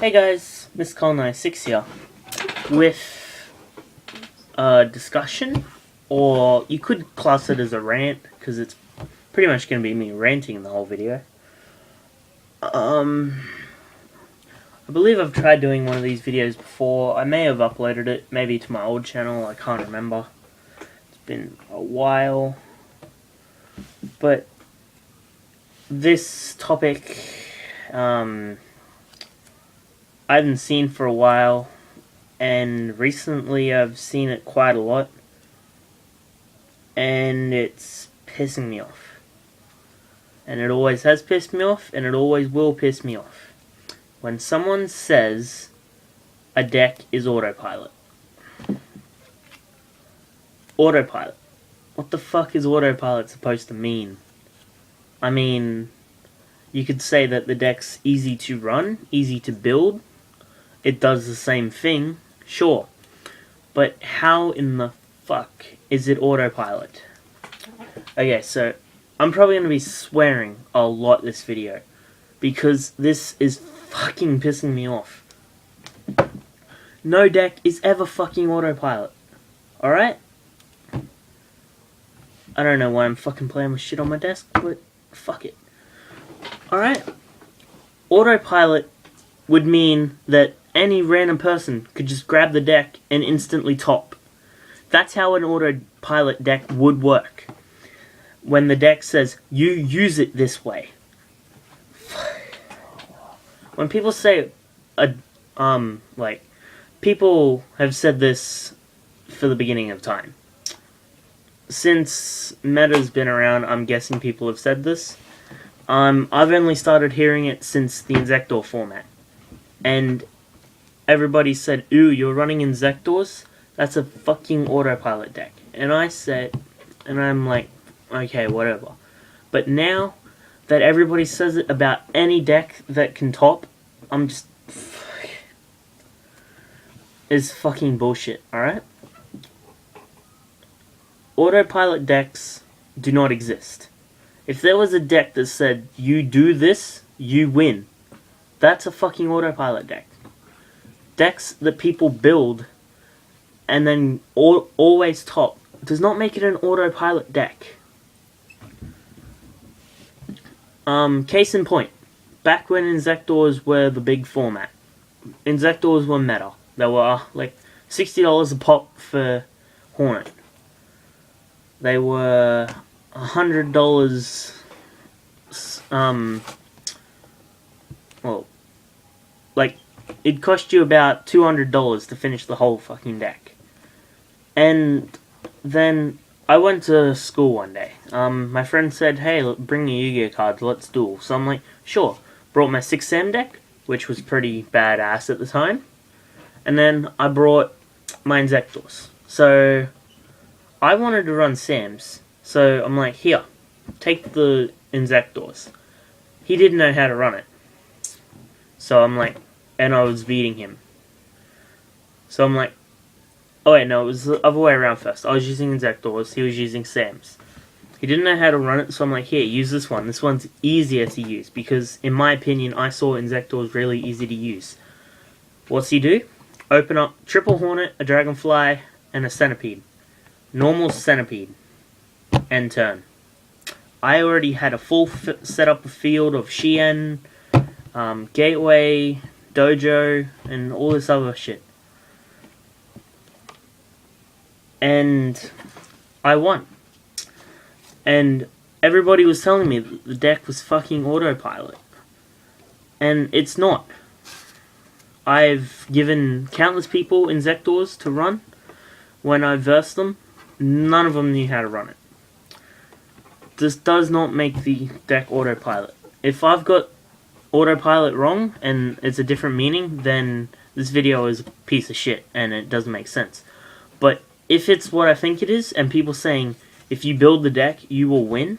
Hey guys, Miss Col96 here with a discussion, or you could class it as a rant because it's pretty much going to be me ranting the whole video. I believe I've tried doing one of these videos before. I may have uploaded it maybe to my old channel, I can't remember. It's been a while. But this topic I haven't seen for a while, and recently I've seen it quite a lot, and it's pissing me off. And it always has pissed me off, and it always will piss me off. When someone says a deck is autopilot. Autopilot. What the fuck is autopilot supposed to mean? I mean, you could say that the deck's easy to run, easy to build. It does the same thing, sure. But how in the fuck is it autopilot? Okay, so I'm probably going to be swearing a lot this video, because this is fucking pissing me off. No deck is ever fucking autopilot. Alright? I don't know why I'm fucking playing with shit on my desk, but fuck it. Alright? Autopilot would mean that any random person could just grab the deck and instantly top. That's how an autopilot deck would work. When the deck says, you use it this way. When people say, people have said this for the beginning of time. Since meta's been around, I'm guessing people have said this. I've only started hearing it since the Insector format. And everybody said, ooh, you're running Insectors? That's a fucking autopilot deck. And I said, and I'm like, okay, whatever. But now that everybody says it about any deck that can top, I'm just... It's fucking bullshit, alright? Autopilot decks do not exist. If there was a deck that said, you do this, you win. That's a fucking autopilot deck. Decks that people build and then always top does not make it an autopilot deck. Case in point, back when Insectors were the big format, Insectors were meta. They were like $60 a pop for Hornet. They were $100, well, like, it'd cost you about $200 to finish the whole fucking deck. And then I went to school one day. My friend said, hey, bring your Yu-Gi-Oh cards, let's duel. So I'm like, sure. Brought my 6 Sam deck, which was pretty badass at the time. And then I brought my Insectors. So I wanted to run Sam's. So I'm like, here, take the Insectors. He didn't know how to run it. So I'm like, and I was beating him. So I'm like, oh wait, no, it was the other way around first. I was using Insectors, he was using Sam's. He didn't know how to run it, so I'm like, here, use this one. This one's easier to use, because in my opinion, I saw Insectors really easy to use. What's he do? Open up Triple Hornet, a Dragonfly, and a Centipede. Normal Centipede. End turn. I already had a full setup of field of Shien, Gateway, Dojo, and all this other shit. And I won. And everybody was telling me that the deck was fucking autopilot. And it's not. I've given countless people Insectors to run. When I versed them, none of them knew how to run it. This does not make the deck autopilot. If I've got autopilot wrong and it's a different meaning, then this video is a piece of shit and it doesn't make sense. But if it's what I think it is, and people saying if you build the deck you will win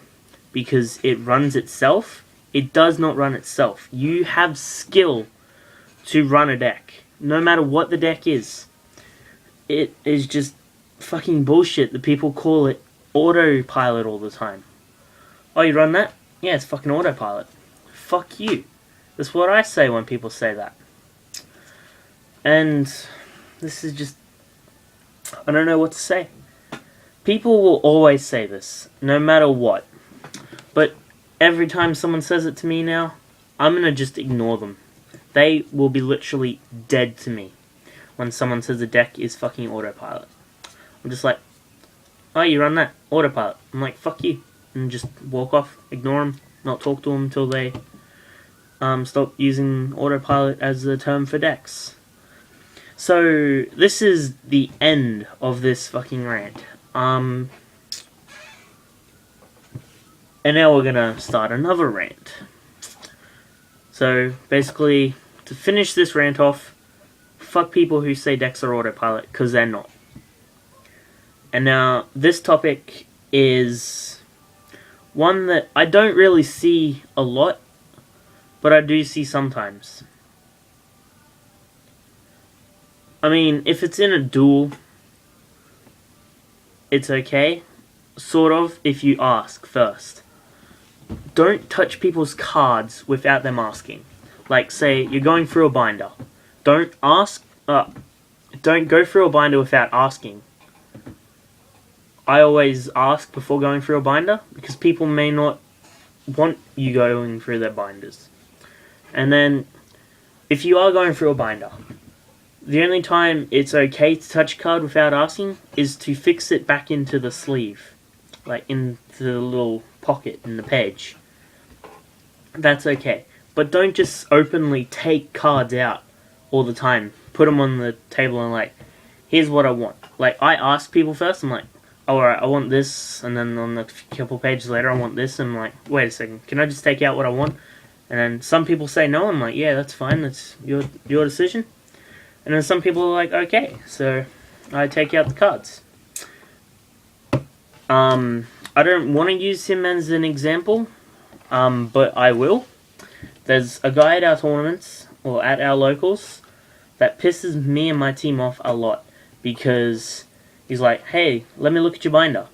because it runs itself, it does not run itself. You have skill to run a deck, no matter what the deck is. It is just fucking bullshit that people call it autopilot all the time. Oh, you run that? Yeah, it's fucking autopilot. Fuck you. That's what I say when people say that. And this is just, I don't know what to say. People will always say this, no matter what. But every time someone says it to me now, I'm gonna just ignore them. They will be literally dead to me when someone says the deck is fucking autopilot. I'm just like, oh, you run that autopilot. I'm like, fuck you, and just walk off, ignore them, not talk to them until they stop using autopilot as a term for decks. So this is the end of this fucking rant. And now we're gonna start another rant. So basically, to finish this rant off, fuck people who say decks are autopilot, because they're not. And now, this topic is one that I don't really see a lot, but I do see sometimes. I mean, if it's in a duel, it's okay. Sort of, if you ask first. Don't touch people's cards without them asking. Like, say, you're going through a binder. Don't go through a binder without asking. I always ask before going through a binder, because people may not want you going through their binders. And then, if you are going through a binder, the only time it's okay to touch a card without asking is to fix it back into the sleeve. Like, into the little pocket in the page. That's okay. But don't just openly take cards out all the time. Put them on the table and like, here's what I want. Like, I ask people first, I'm like, alright, I want this, and then on a couple pages later I want this, and I'm like, wait a second, can I just take out what I want? And then some people say no, I'm like, yeah, that's fine, that's your decision. And then some people are like, okay, so I take out the cards. I don't want to use him as an example, but I will. There's a guy at our tournaments, or at our locals, that pisses me and my team off a lot, because he's like, hey, let me look at your binder.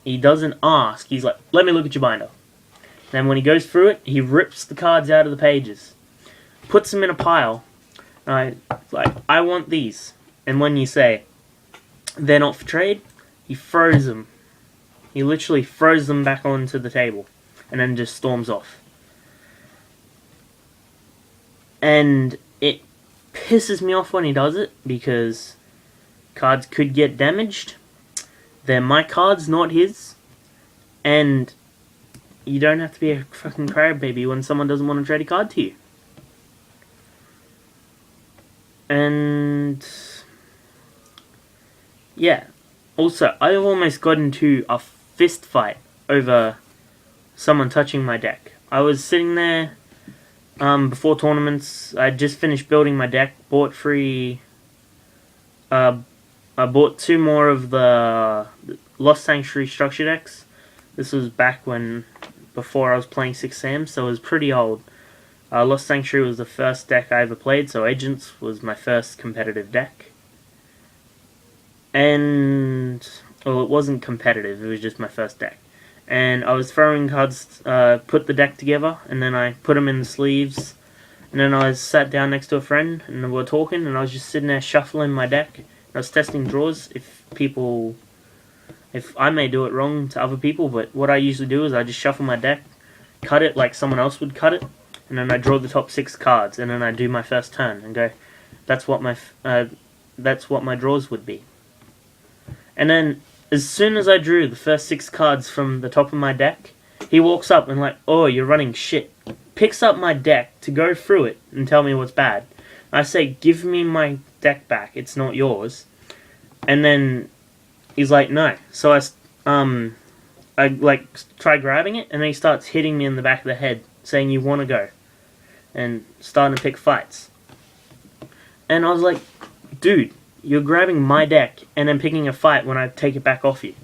He doesn't ask, he's like, let me look at your binder. Then when he goes through it, he rips the cards out of the pages, puts them in a pile, and I want these. And when you say, they're not for trade, he throws them. He literally throws them back onto the table, and then just storms off. And it pisses me off when he does it, because cards could get damaged. They're my cards, not his. And you don't have to be a fucking crybaby when someone doesn't want to trade a card to you. And yeah. Also, I almost got into a fist fight over someone touching my deck. I was sitting there before tournaments. I just finished building my deck. I bought 2 more of the Lost Sanctuary structure decks. This was back before I was playing 6 Sam, so it was pretty old. Lost Sanctuary was the first deck I ever played, so Agents was my first competitive deck. And, well, it wasn't competitive, it was just my first deck. And I was throwing cards, put the deck together, and then I put them in the sleeves. And then I sat down next to a friend, and we were talking, and I was just sitting there shuffling my deck. I was testing draws, if I may do it wrong to other people, but what I usually do is I just shuffle my deck, cut it like someone else would cut it, and then I draw the top 6 cards, and then I do my first turn, and go, that's what my draws would be. And then, as soon as I drew the first 6 cards from the top of my deck, he walks up and like, oh, you're running shit. Picks up my deck to go through it and tell me what's bad. I say, give me my deck back, it's not yours. And then he's like, no. So I like try grabbing it, and then he starts hitting me in the back of the head, saying you want to go, and starting to pick fights. And I was like, dude, you're grabbing my deck and then picking a fight when I take it back off you.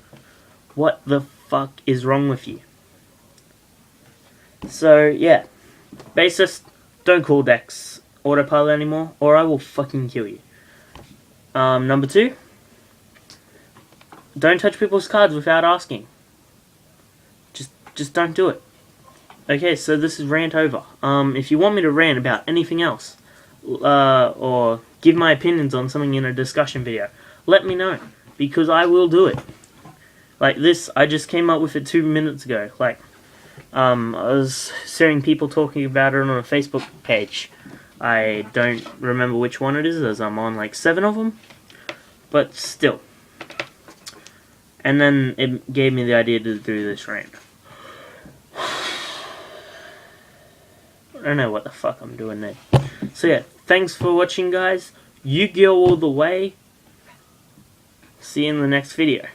What the fuck is wrong with you? So yeah, bassist, don't call decks autopilot anymore, or I will fucking kill you. Number 2, don't touch people's cards without asking. Just don't do it. Okay, so this is rant over. If you want me to rant about anything else, or give my opinions on something in a discussion video, let me know, because I will do it. Like this, I just came up with it 2 minutes ago. Like, I was hearing people talking about it on a Facebook page. I don't remember which one it is, as I'm on like 7 of them, but still. And then it gave me the idea to do this rant. I don't know what the fuck I'm doing there. So yeah, thanks for watching, guys. Yu-Gi-Oh all the way. See you in the next video.